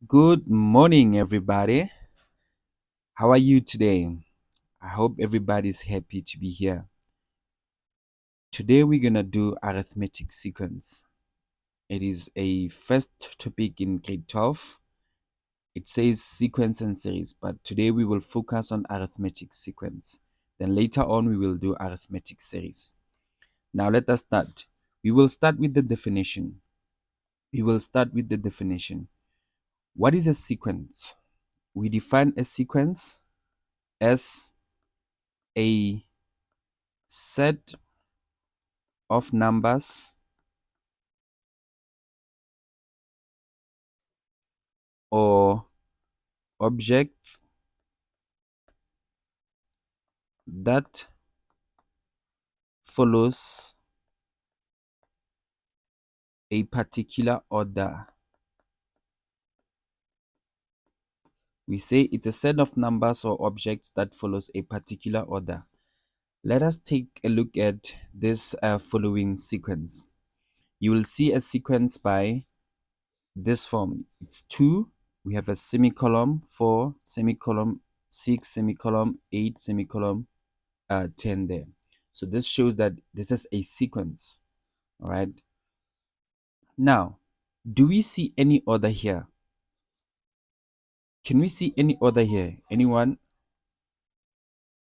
Good morning, everybody. How are you today? I hope everybody's happy to be here. Today, we're gonna do arithmetic sequence. It is a first topic in grade 12. It says sequence and series, but today we will focus on arithmetic sequence. Then later on, we will do arithmetic series. Now, let us start. We will start with the definition. What is a sequence? We define a sequence as a set of numbers or objects that follows a particular order. We say it's a set of numbers or objects that follows a particular order. Let us take a look at this following sequence. You will see a sequence by this form. It's 2, we have a semicolon, 4, semicolon, 6, semicolon, 8, semicolon, 10 there. So this shows that this is a sequence. All right. Now, do we see any order here? Can we see any order here? Anyone?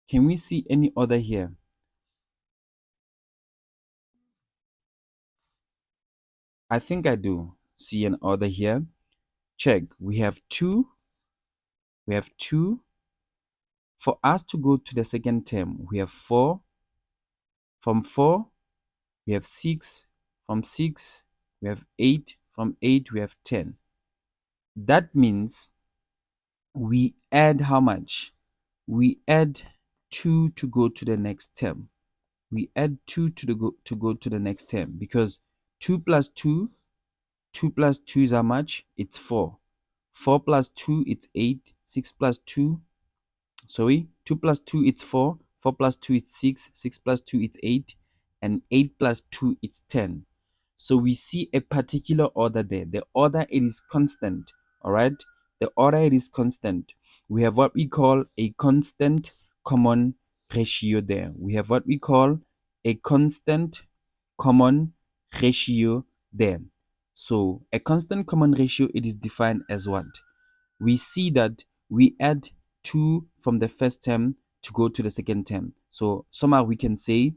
Can we see any order here? I think I do see an order here. Check. We have 2. We have 2. For us to go to the second term, we have 4. From 4, we have 6. From 6, we have 8. From 8, we have 10. That means we add how much? We add 2 to go to the next term. We add 2 to go to the next term because 2 plus 2 plus 2 is how much? It's 4. 4 plus 2 it's 8. 6 plus 2, sorry, 2 plus 2 it's 4. 4 plus 2 it's 6. 6 plus 2 it's 8. And 8 plus 2 it's 10. So we see a particular order there. The order it is constant. All right. The order it is constant. We have what we call a constant common ratio there. We have what we call a constant common ratio there. So a constant common ratio, it is defined as what? We see that we add 2 from the first term to go to the second term. So somehow we can say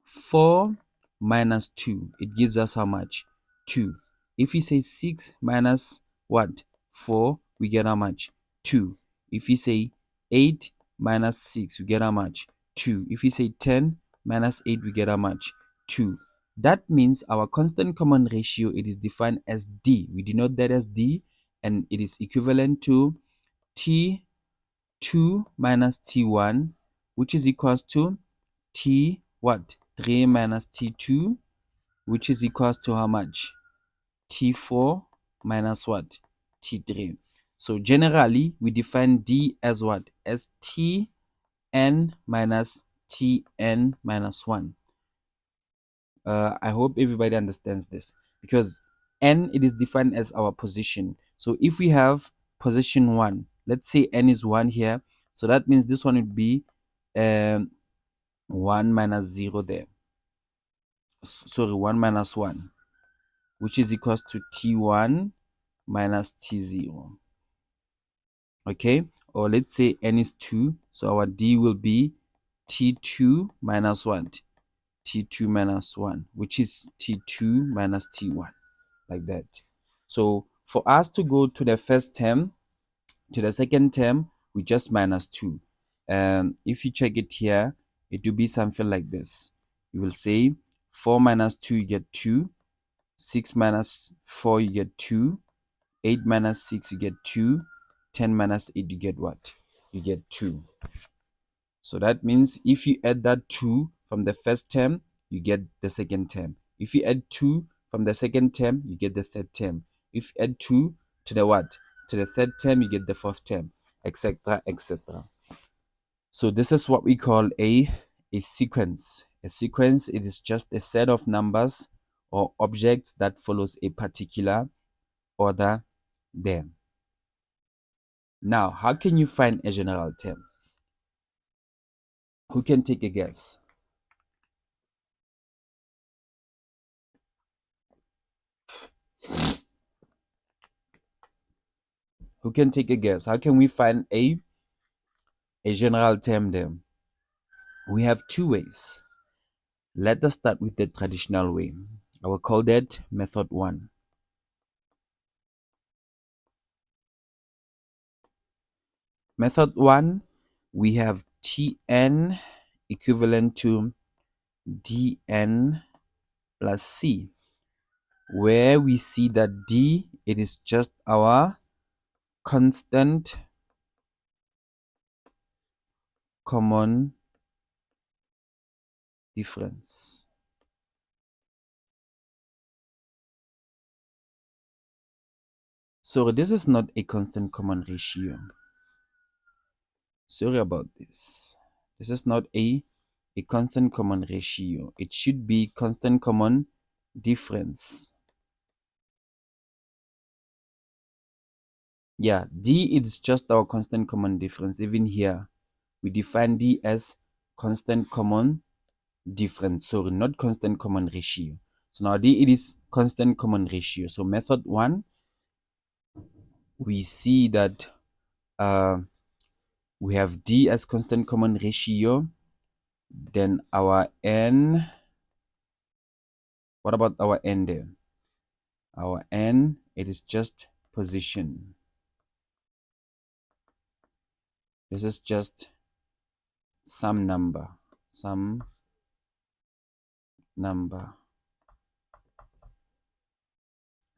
4 minus 2, it gives us how much? 2. If we say 6 minus what? 4, we get how much? 2. If we say 8 minus 6, we get how much? 2. If we say 10 minus 8, we get how much? 2. That means our constant common ratio, it is defined as D. We denote that as D, and it is equivalent to T2 minus T1, which is equals to T what? 3 minus T2, which is equals to how much? T4 minus what? T3. So generally, we define D as what? As Tn minus Tn minus 1. I hope everybody understands this because n, it is defined as our position. So if we have position 1, let's say n is 1 here. So that means this one would be 1 minus 0 there. Sorry, 1 minus 1, which is equals to T1 minus T0. Okay, or let's say n is 2, so our D will be T2 minus what? T2 minus 1, which is T2 minus T1, like that. So for us to go to the first term, to the second term, we just minus 2. If you check it here, it will be something like this. You will say 4 minus 2, you get 2. 6 minus 4, you get 2. 8 minus 6, you get 2. 10 minus 8, you get what? You get 2. So that means if you add that 2 from the first term, you get the second term. If you add 2 from the second term, you get the third term. If you add 2 to the what? To the third term, you get the fourth term, etc., etc. So this is what we call a sequence. A sequence, it is just a set of numbers or objects that follows a particular order there. Now, how can you find a general term? Who can take a guess? Who can take a guess? How can we find a general term there? We have two ways. Let us start with the traditional way. I will call that method 1. Method 1, we have Tn equivalent to dn plus c, where we see that d, it is just our constant common difference. So this is not a constant common ratio. Sorry about this. This is not a constant common ratio. It should be constant common difference. Yeah, d is just our constant common difference. Even here, we define d as constant common difference. Sorry, not constant common ratio. So now d, it is constant common ratio. So method 1, we see that we have d as constant common ratio. Then our n, what about our n there? Our n, it is just position. This is just some number,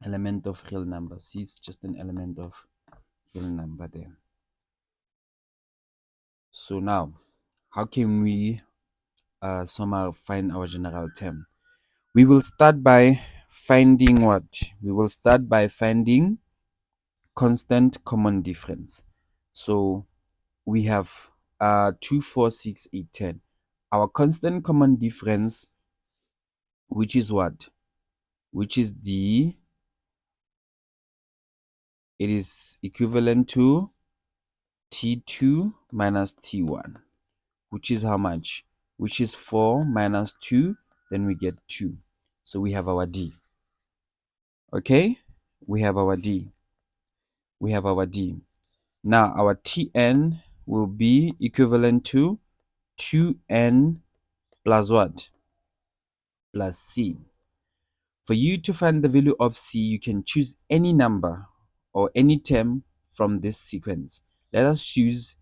element of real number. C is just an element of real number there. So now, how can we somehow find our general term? We will start by finding what? We will start by finding constant common difference. So we have 2, 4, 6, 8, 10. Our constant common difference, which is what? Which is d, it is equivalent to t2 minus t1, which is how much? Which is 4 minus 2, then we get 2. So we have our d. Okay? We have our d. We have our d. Now our tn will be equivalent to 2n plus what? Plus c. For you to find the value of c, you can choose any number or any term from this sequence. Let us choose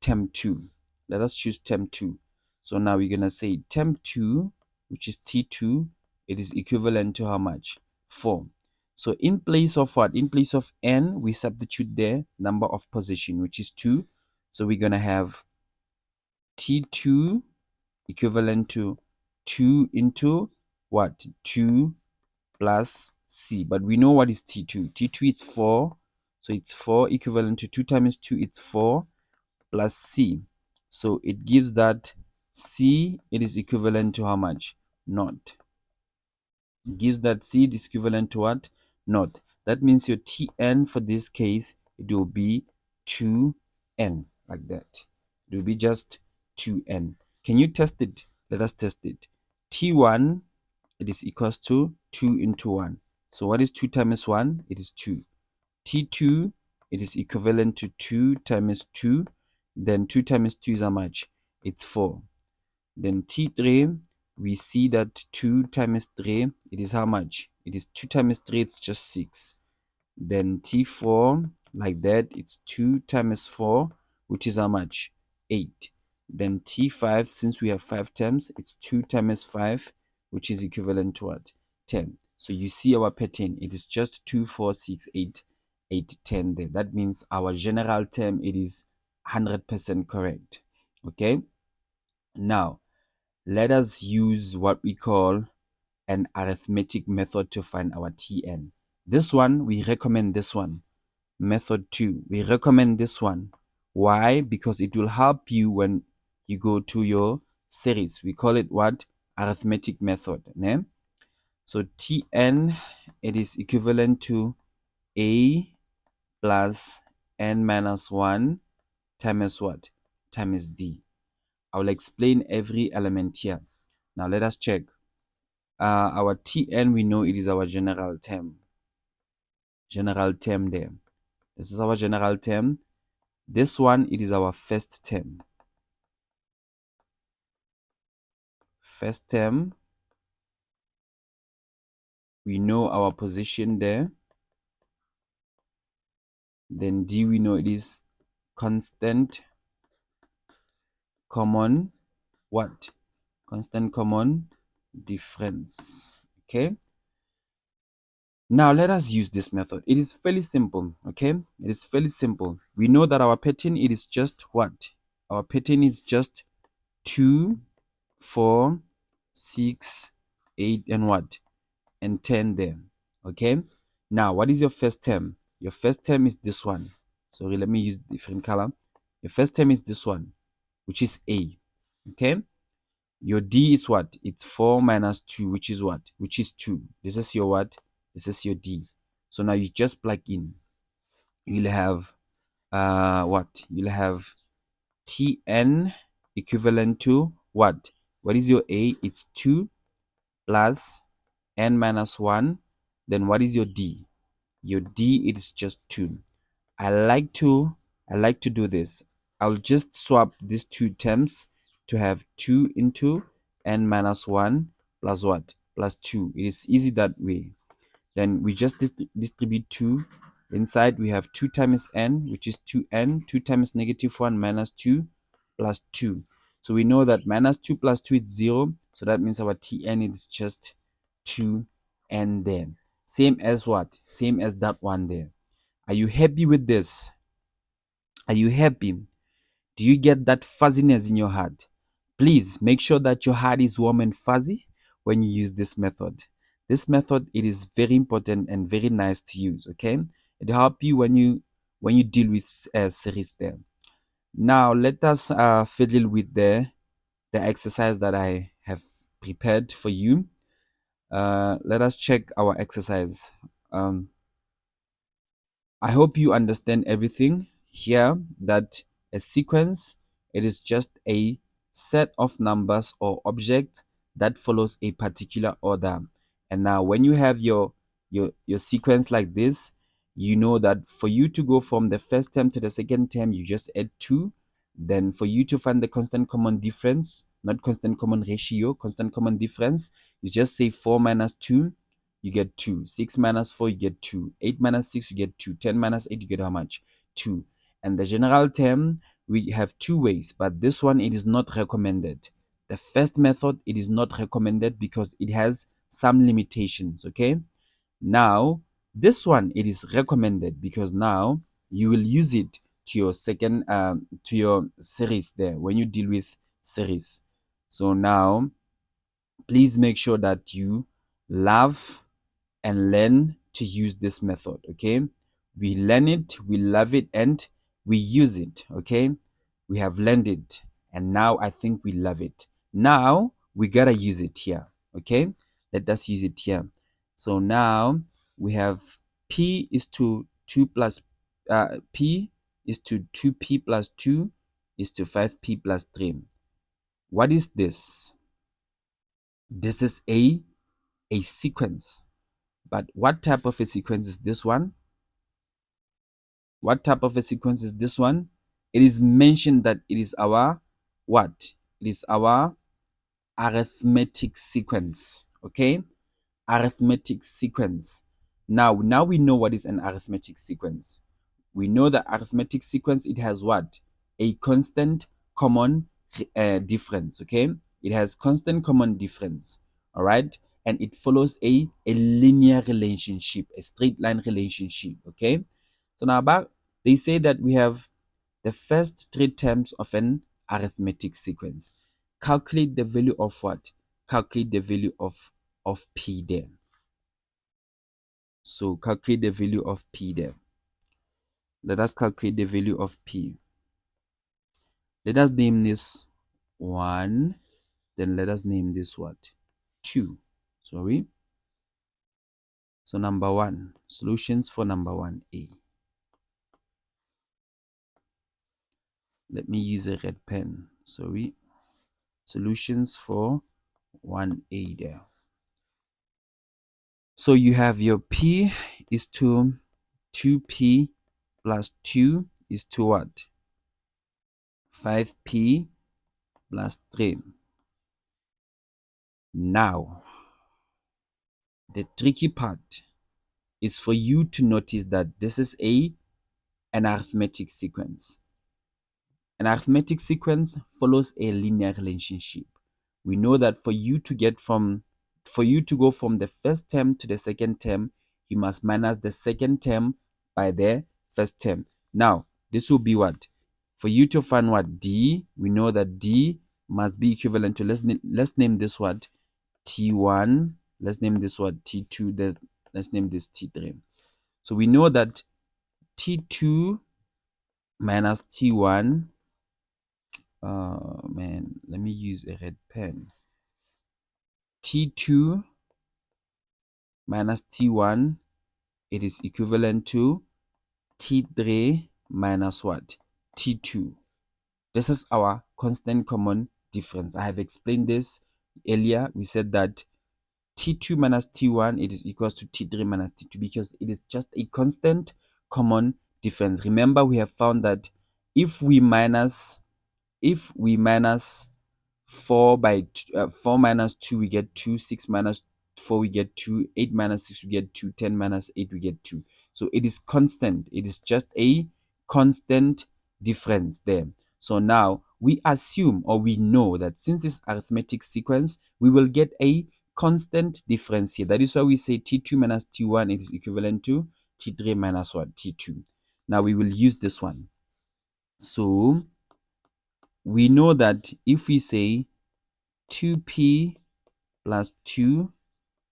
term 2. Let us choose term 2. So now we're going to say term 2, which is t2, it is equivalent to how much? 4. So in place of what? In place of n, we substitute the number of position, which is 2. So we're going to have t2 equivalent to 2 into what? 2 plus c. But we know what is t2. t2 is 4. So it's 4 equivalent to 2 times 2, it's 4 plus c. So it gives that c, it is equivalent to how much? Naught. It gives that c is equivalent to what? Naught. That means your tn for this case, it will be 2n, like that. It will be just 2n. Can you test it? Let us test it. T1, it is equals to 2 into 1. So what is 2 times 1? It is 2. T2, it is equivalent to 2 times 2. Then 2 times 2 is how much? It's 4. Then T3, we see that 2 times 3, it is how much? It is 2 times 3, it's just 6. Then T4, like that, it's 2 times 4, which is how much? 8. Then T5, since we have 5 terms, it's 2 times 5, which is equivalent to what? 10. So you see our pattern, it is just 2, 4, 6, 8, 8, 10 there. That means our general term, it is 100% correct. Okay? Now, let us use what we call an arithmetic method to find our Tn. This one, we recommend this one. Method 2, we recommend this one. Why? Because it will help you when you go to your series. We call it what? Arithmetic method. Ne? So Tn, it is equivalent to A plus n minus 1 times what? Times d. I will explain every element here. Now let us check. Our Tn, we know it is our general term. General term there. This is our general term. This one, it is our first term. First term, we know our position there. Then d, we know it is constant common what? Constant common difference. Okay. Now let us use this method. It is fairly simple. Okay. It is fairly simple. We know that our pattern, it is just what? Our pattern is just 2, 4, 6, 8, and what? And 10 there. Okay. Now, what is your first term? Your first term is this one. Sorry, let me use different color. Your first term is this one, which is A. Okay. Your D is what? It's 4 minus 2, which is what? Which is 2. This is your what? This is your D. So now you just plug in. You'll have what? You'll have Tn equivalent to what? What is your A? It's 2 plus n minus 1. Then what is your D? Your D is just 2. I like to do this. I'll just swap these two terms to have 2 into n minus 1 plus what? Plus 2. It is easy that way. Then we just distribute 2. Inside we have 2 times n, which is 2n. 2 times negative 1 minus 2 plus 2. So we know that minus 2 plus 2 is 0. So that means our Tn is just 2n there. Same as what? Same as that one there. Are you happy with this? Are you happy? Do you get that fuzziness in your heart? Please make sure that your heart is warm and fuzzy when you use this method. This method, it is very important and very nice to use. Okay, it help you when you deal with series there. Now let us fiddle with the exercise that I have prepared for you. Let us check our exercise. I hope you understand everything here, that a sequence, it is just a set of numbers or objects that follows a particular order. And now when you have your sequence like this, you know that for you to go from the first term to the second term, you just add 2. Then for you to find the constant common difference, not constant common ratio, constant common difference, you just say 4 minus 2, you get 2. 6 minus 4, you get 2. 8 minus 6, you get 2. 10 minus 8, you get how much? 2. And the general term, we have 2 ways, but this one, it is not recommended. The first method, it is not recommended because it has some limitations, okay? Now, this one, it is recommended because now you will use it to your second, to your series there when you deal with series. So now, please make sure that you love and learn to use this method. Okay, we learn it, we love it, and we use it. Okay, we have learned it, and now I think we love it. Now we gotta use it here. Okay, let us use it here. So now we have p is to 2 plus p is to 2p plus 2 is to 5p plus 3. What is this? This is a sequence. But what type of a sequence is this one? What type of a sequence is this one? It is mentioned that it is our what? It is our arithmetic sequence. Okay? Arithmetic sequence. Now we know what is an arithmetic sequence. We know that arithmetic sequence, it has what? A constant common difference. Okay? It has constant common difference. All right? And it follows a linear relationship, a straight line relationship. Okay? So now back, they say that we have the first 3 terms of an arithmetic sequence. Calculate the value of what? Calculate the value of p there. So calculate the value of p there. Let us calculate the value of p. Let us name this 1. Then let us name this what? 2. Sorry. So number 1. Solutions for number 1A. Let me use a red pen. Sorry. Solutions for 1a there. So you have your p is to 2p plus 2 is to what? 5p plus 3. Now, the tricky part is for you to notice that this is an arithmetic sequence. An arithmetic sequence follows a linear relationship. We know that for you to go from the first term to the second term, you must minus the second term by the first term. Now, this will be what? For you to find what? D, we know that D must be equivalent to, let's name this what? T1, let's name this what? T2, let's name this T3. So we know that T2 minus T1, oh man, let me use a red pen. T2 minus T1, it is equivalent to T3 minus what? T2. This is our constant common difference. I have explained this earlier. We said that T2 minus T1, it is equals to T3 minus T2 because it is just a constant common difference. Remember, we have found that if we minus 4 by 4 minus 2, we get 2. 6 minus 4, we get 2. 8 minus 6, we get 2. 10 minus 8, we get 2. So it is constant. It is just a constant difference there. So now we assume, or we know, that since it's arithmetic sequence, we will get a constant difference here. That is why we say T2 minus T1 is equivalent to T3 minus what? T2. Now we will use this one. So we know that if we say 2p plus 2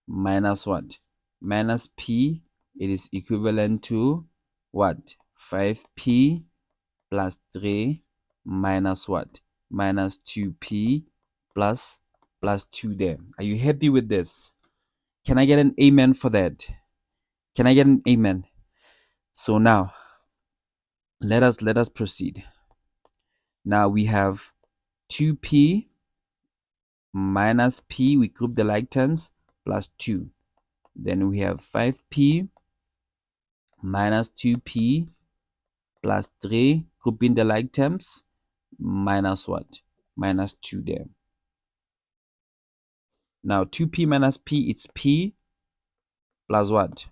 minus what? Minus p, it is equivalent to what? 5p plus 3 minus what? Minus 2p plus 2 there. Are you happy with this? Can I get an amen for that? Can I get an amen? So now, let us proceed. Now we have 2p minus p, we group the like terms, plus 2. Then we have 5p minus 2p plus 3, grouping the like terms, minus what? Minus 2 there. Now 2p minus p, it's p plus what?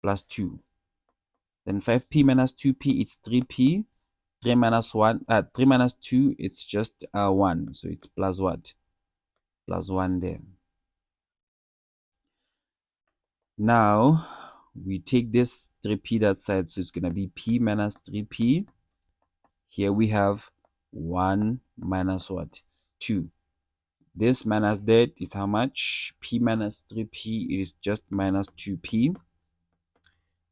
Plus 2. Then 5p minus 2p, it's 3p. 3 minus 2, it's just 1. So it's plus what? Plus 1 there. Now we take this 3p that side, so it's going to be p minus 3p. Here we have 1 minus what? 2. This minus that is how much? P minus 3p, it is just minus 2p.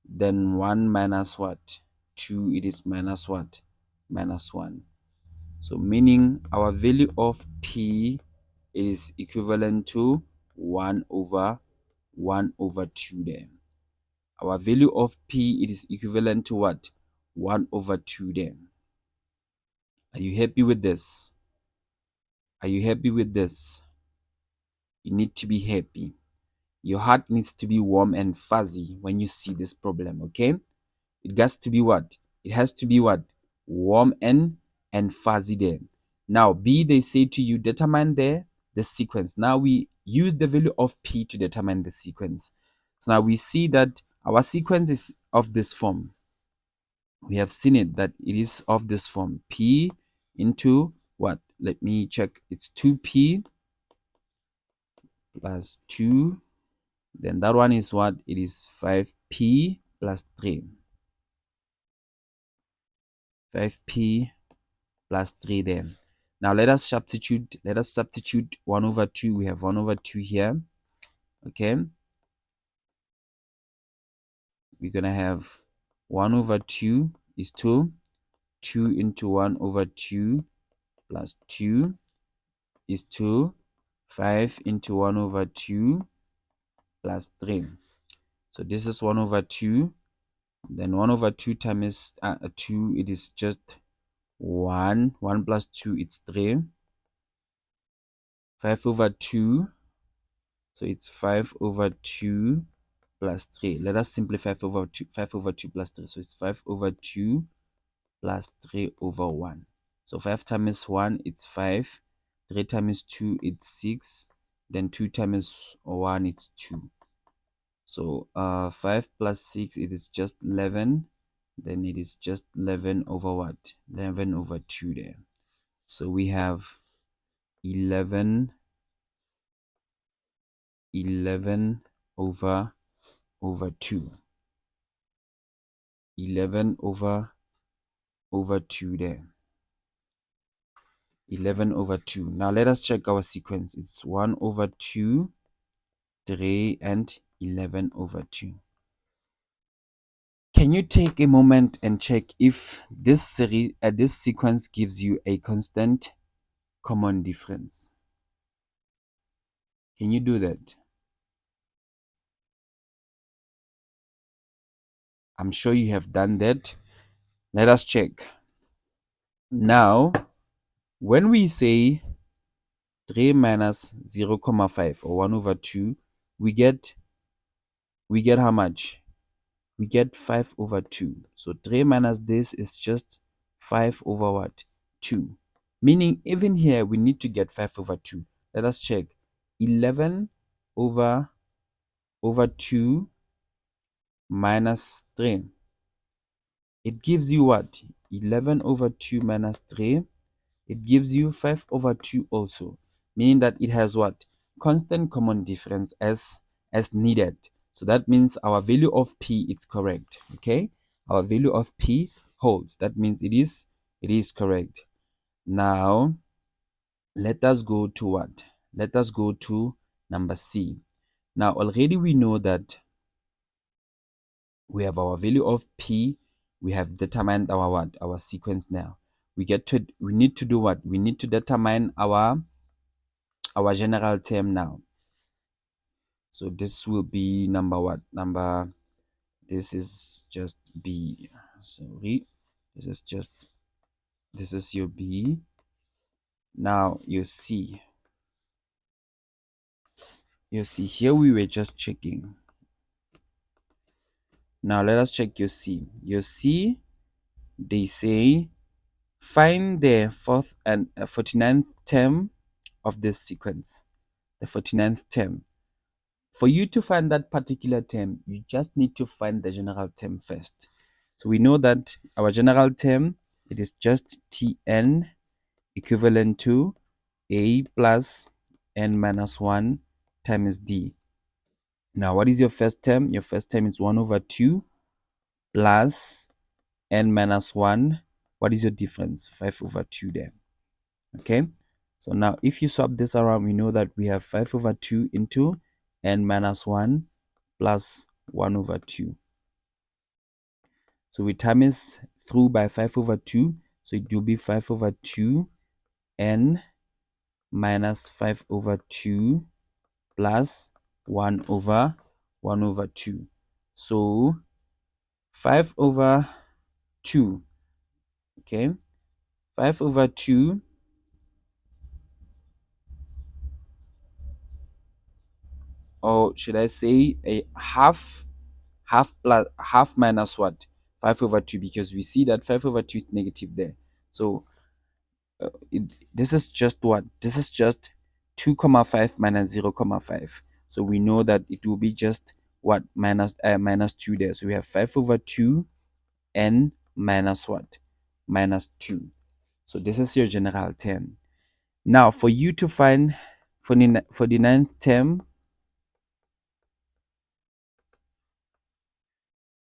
Then 1 minus what? 2, it is minus what? Minus 1. So meaning our value of p is equivalent to 1 over 2 there. Our value of p, it is equivalent to what? 1 over 2 there. Are you happy with this? Are you happy with this? You need to be happy. Your heart needs to be warm and fuzzy when you see this problem, okay? It has to be what? It has to be what? Warm and fuzzy there. Now, B, they say to you, determine the sequence. Now, we use the value of P to determine the sequence. So now we see that our sequence is of this form. We have seen it, that it is of this form. P into what? Let me check. It's 2P plus 2. Then that one is what? It is 5p plus 3. 5p plus 3 there. Now let us substitute 1 over 2. We have 1 over 2 here. Okay. We're going to have 1 over 2 is 2. 2 into 1 over 2 plus 2 is 2. 5 into 1 over 2 plus 3. So this is 1 over 2. Then 1 over 2 times 2, it is just 1. 1 plus 2, it's 3. 5 over 2, so it's 5 over 2 plus 3. Let us simplify 5 over 2 plus 3. So it's 5 over 2 plus 3 over 1. So 5 times 1, it's 5. 3 times 2, it's 6. Then 2 times 1, it's 2. So 5 plus 6, it is just 11. Then it is just 11 over what? 11 over 2 there. So we have 11 over 2. 11 over 2 there. 11 over 2. Now let us check our sequence. It's 1 over 2, 3, and 11 over 2. Can you take a moment and check if this sequence gives you a constant common difference? Can you do that? I'm sure you have done that. Let us check. Now, when we say 3 minus 0, 0.5 or 1 over 2, we get how much? We get 5 over 2. So 3 minus this is just 5 over what? 2. Meaning even here we need to get 5 over 2. Let us check. 11 over 2 minus 3. It gives you what? 11 over 2 minus 3. It gives you 5 over 2 also. Meaning that it has what? Constant common difference as needed. So that means our value of P is correct. Okay? Our value of P holds. That means it is correct. Now, let us go to what? Let us go to number C. Now, already we know that we have our value of P. We have determined our what? Our sequence now. We need to do what? We need to determine our general term now. So this will be number what? This is just B. Sorry. This is your B. Now you see. You see, here we were just checking. Now let us check your C. Your C, they say find the 49th term of this sequence. The 49th term. For you to find that particular term, you just need to find the general term first. So we know that our general term, it is just Tn equivalent to A plus n minus 1 times D. Now, what is your first term? Your first term is 1 over 2 plus n minus 1. What is your difference? 5 over 2 there. Okay? So now, if you swap this around, we know that we have 5 over 2 into n minus 1 plus 1 over 2. So we times through by 5 over 2. So it will be 5 over 2 n minus 5 over 2 plus 1 over 2. So 5 over 2. Okay. 5 over 2, or should I say a half plus half minus what? 5 over 2, because we see that 5 over 2 is negative there. So this is just what? This is just 2 comma 5 minus 0 comma 5. So we know that it will be just what? Minus 2 there. So we have 5 over 2 n minus what? Minus 2. So this is your general term. Now for you to find for the ninth term,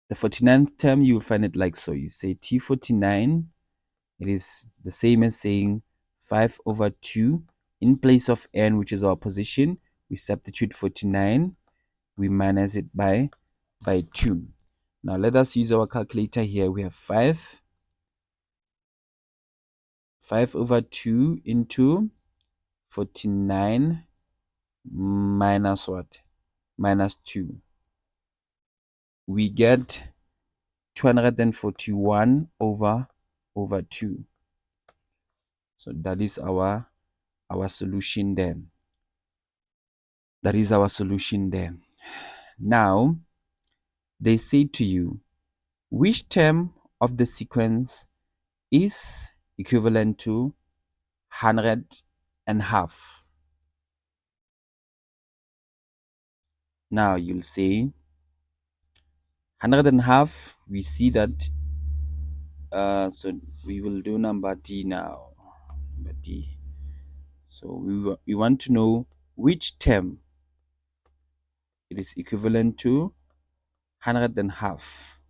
the 49th term, you will find it like so. You say T49, it is the same as saying 5 over 2. In place of n, which is our position, we substitute 49. We minus it by 2. Now let us use our calculator here. We have 5 over 2 into 49 minus what? Minus 2. We get 241 over 2. So that is our solution there. That is our solution there. Now, they say to you, which term of the sequence is equivalent to 100 and half? Now you'll say 100 and half. We see that. So we will do number D now. Number D. So we want to know which term it is equivalent to 100 and half.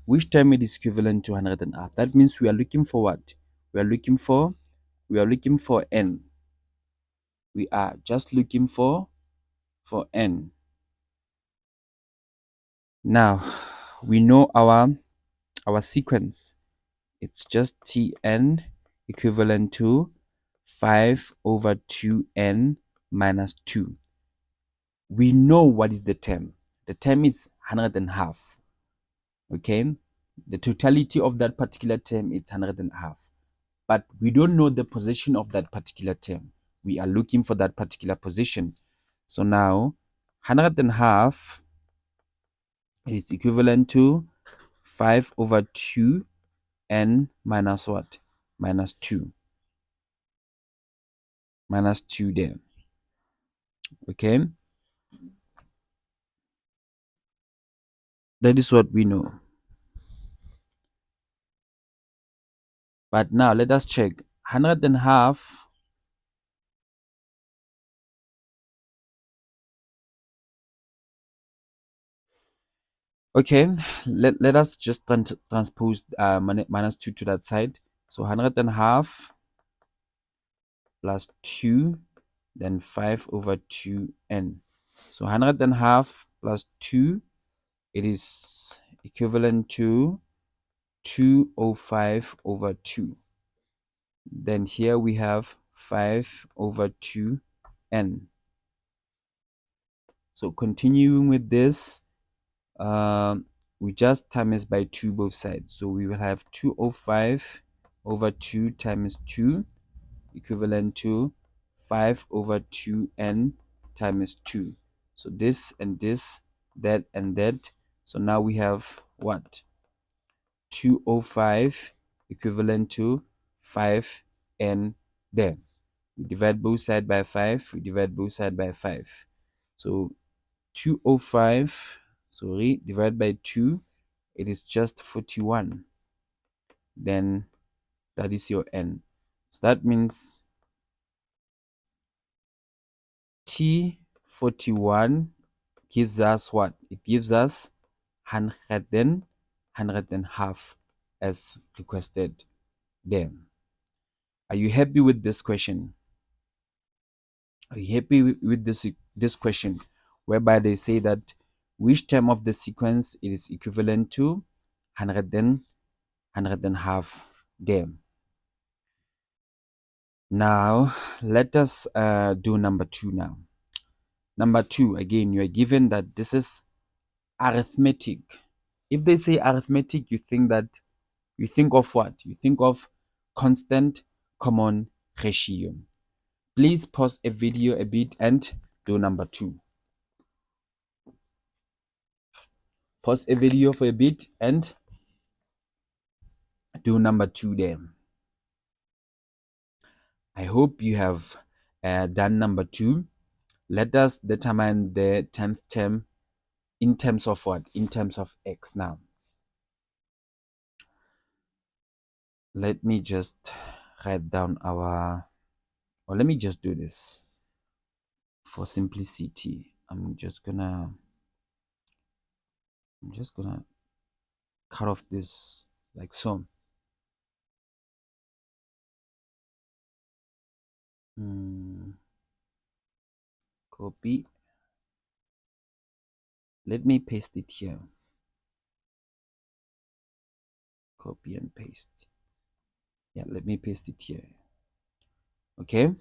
Which term it is equivalent to 100 and half? That means we are looking for what? We are looking for n. We are just looking for n. Now we know our sequence. It's just Tn equivalent to 5 over 2n minus 2. We know what is the term. The term is 100 and half. Okay, the totality of that particular term is 100 and half, but we don't know the position of that particular term. We are looking for that particular position. So now 100 and half is equivalent to 5 over 2n minus what? Minus 2. Minus 2 there. Okay, that is what we know. But now let us check 100 and half. Okay, let us just transpose minus 2 to that side. So 100 and half plus 2, then 5 over 2n. So 100 and half plus 2, it is equivalent to 205 over 2. Then here we have 5 over 2n. So continuing with this, we just times by 2 both sides. So we will have 205 over 2 times 2 equivalent to 5 over 2n times 2. So this and this, that and that. So now we have what? 205 equivalent to 5n there. We divide both sides by 5. We divide both sides by 5. So 205, sorry, divided by 2, it is just 41. Then that is your n. So that means T41 gives us what? It gives us 100 and half as requested there. Are you happy with this question? Are you happy with this question, whereby they say that which term of the sequence it is equivalent to 100 and half there? Now let us do number 2 now. Number 2, again, you are given that this is arithmetic. If they say arithmetic, you think of what? You think of constant common ratio. Please pause a video a bit and do number 2. Pause a video for a bit and do number 2 there. I hope you have done number 2. Let us determine the 10th term in terms of what? In terms of x now. Let me just write down or let me just do this for simplicity. I'm just gonna cut off this like so. Copy. Let me paste it here. Copy and paste. Yeah, let me paste it here. Okay,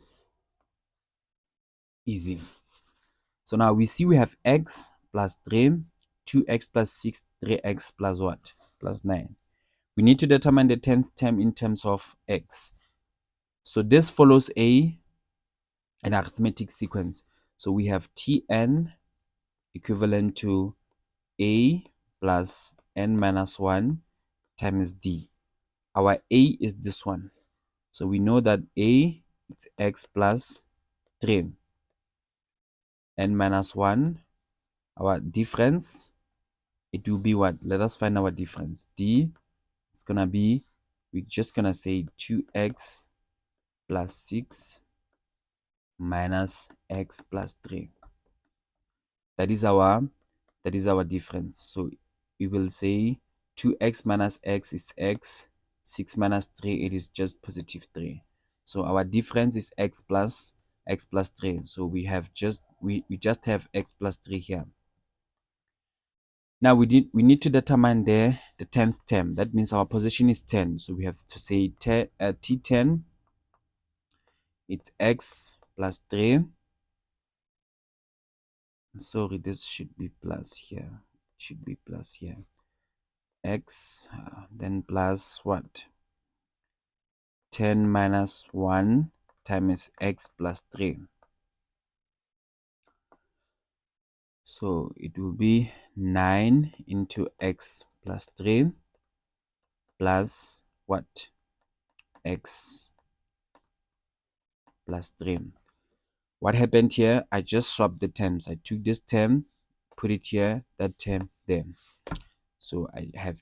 easy. So now we see we have x plus 3, 2x plus 6, 3x plus what? Plus 9. We need to determine the 10th term in terms of x. So this follows an arithmetic sequence. So we have Tn equivalent to a plus n minus 1 times d. Our a is this one. So we know that a is x plus 3. N minus 1. Our difference, it will be what? Let us find our difference. D is going to be, we're just going to say 2x plus 6 minus x plus 3. That is our difference. So we will say 2x minus x is x, 6 minus 3, it is just positive 3. So our difference is x plus 3. So we just have x plus 3 here. Now we need to determine the 10th term. That means our position is 10. So we have to say T10, it's x plus 3. Sorry, this should be plus here. Should be plus here. X, then plus what? 10 minus 1 times x plus 3. So it will be 9 into x plus 3 plus what? X plus 3. What happened here? I just swapped the terms. I took this term, put it here, that term there. So I have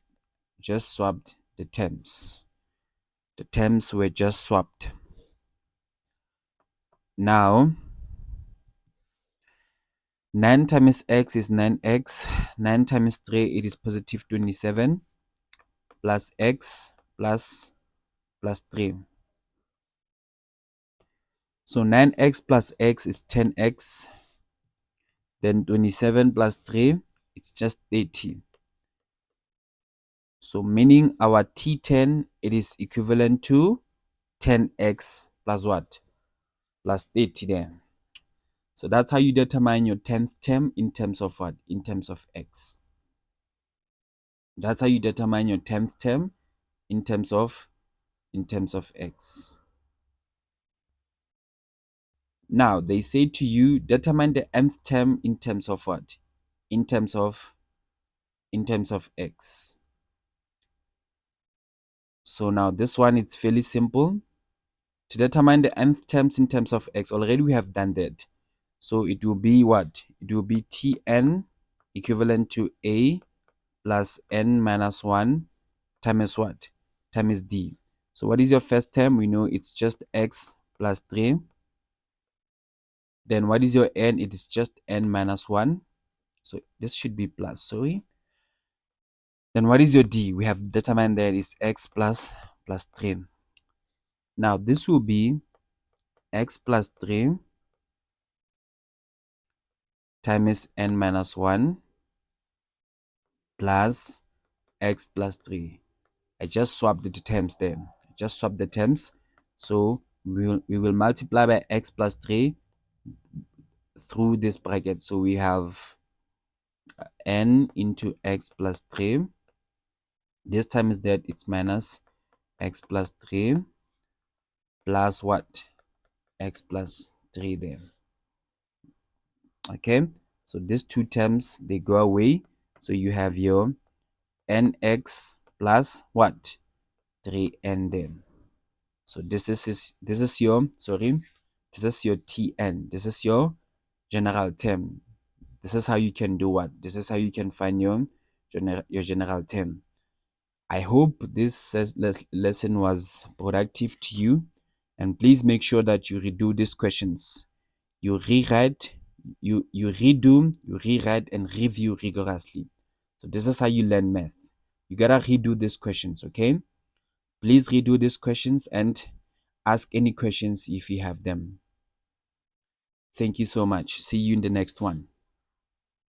just swapped the terms. The terms were just swapped. Now, 9 times x is 9x. 9 times 3, it is positive 27 plus x plus 3. So 9x plus x is 10x. Then 27 plus 3, it's just 80. So meaning our T10, it is equivalent to 10x plus what? Plus 80 there. So that's how you determine your 10th term in terms of what? In terms of x. That's how you determine your 10th term in terms of x. Now they say to you, determine the nth term in terms of what? In terms of x. So now this one, it's fairly simple. To determine the nth terms in terms of x, already we have done that. So it will be what? It will be Tn equivalent to a plus n minus 1 times what? Times d. So what is your first term? We know it's just x plus 3. Then what is your n? It is just n minus 1. So this should be plus, sorry. Then what is your d? We have determined that is x plus 3. Now this will be x plus 3 times n minus 1 plus x plus 3. I just swapped the terms there. Just swap the terms. So we will multiply by x plus 3 through this bracket. So we have n into x plus 3. This time is that it's minus x plus 3 plus what? X plus 3 there. Okay, so these two terms, they go away. So you have your nx plus what? 3n there. So this is your, sorry, this is your Tn. This is your general term. This is how you can do what? This is how you can find your general term. I hope this lesson was productive to you, and please make sure that you redo these questions. You rewrite, you redo, you rewrite, and review rigorously. So this is how you learn math. You gotta redo these questions, okay? Please redo these questions and ask any questions if you have them. Thank you so much. See you in the next one.